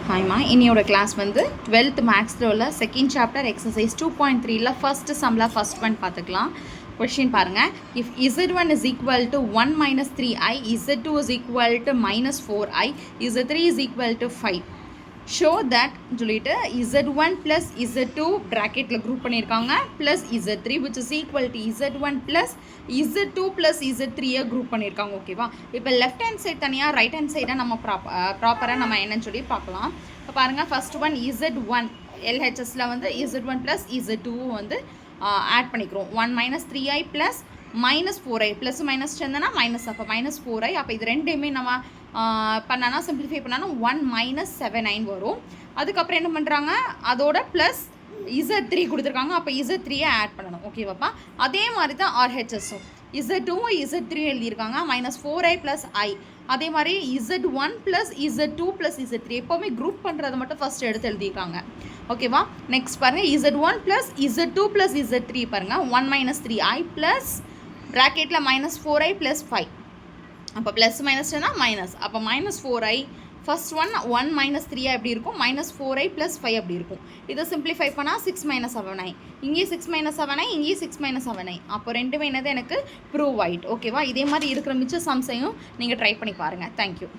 ஹாய்மா, இன்னையோட கிளாஸ் வந்து 12th மேக்ஸில் உள்ள செகண்ட் சாப்டர் எக்ஸசைஸ் 2.3ல ஃபர்ஸ்ட் சம்மில் ஃபர்ஸ்ட் ஒன் பார்த்துக்கலாம். கொஷின் பாருங்கள். If z1 is equal to 1 minus 3i, z2 is equal to minus 4i, z3 is equal to 5. Show that சொல்லிட்டு z1 plus z2 ப்ராக்கெட்டில் group பண்ணியிருக்காங்க plus z3 which is equal to z1 plus z2 plus z3யை group பண்ணியிருக்காங்க. ஓகேவா? இப்போ left hand side தனியாக right hand சைடாக நம்ம ப்ராப்பராக நம்ம என்னன்னு சொல்லி பார்க்கலாம். இப்போ பாருங்கள், ஃபர்ஸ்ட் ஒன் z1 LHSல வந்து z1 ப்ளஸ் z2 வந்து ஆட் பண்ணிக்கிறோம். 1 minus 3i plus minus 4i plus minus சேர்ந்தனா மைனஸ், அப்போ மைனஸ் 4i. அப்போ இது ரெண்டுமே நம்ம பண்ணனா சிம்பிளிஃபை பண்ணாலும் 1 மைனஸ் 7i வரும். அதுக்கப்புறம் என்ன பண்ணுறாங்க, அதோட ப்ளஸ் z3 கொடுத்துருக்காங்க. அப்போ z3யை ஆட் பண்ணணும். ஓகேவாப்பா? அதே மாதிரி தான் RHSம் z2வும் z3 எழுதியிருக்காங்க. Minus 4i plus i. அதே மாதிரி z1 plus z2 plus z3 எப்போவுமே குரூப் பண்ணுறதை மட்டும் ஃபஸ்ட் எடுத்து எழுதியிருக்காங்க. ஓகேவா? நெக்ஸ்ட் பாருங்கள், z1 plus z2 plus z3 பாருங்கள். 1 மைனஸ் 3i ப்ளஸ் ப்ராக்கெட்டில் மைனஸ் 4i ப்ளஸ் 5. அப்போ ப்ளஸ் மைனஸ்னா மைனஸ். அப்போ minus 4i first one 1 minus 3i எப்படி இருக்கும், மைனஸ் 4i ப்ளஸ் 5 அப்படி இருக்கும். இதை சிம்பிளிஃபை பண்ணால் 6 மைனஸ் 7i, இங்கேயே 6 மைனஸ் 7i, இங்கேயே 6 மைனஸ் 7i. அப்போ ரெண்டுமே என்னது எனக்கு ப்ரூவ் ஆயிட்டு. ஓகேவா? இதே மாதிரி இருக்கிற மிச்ச சம்ஸையும் நீங்கள் ட்ரை பண்ணி பாருங்கள். தேங்க்யூ.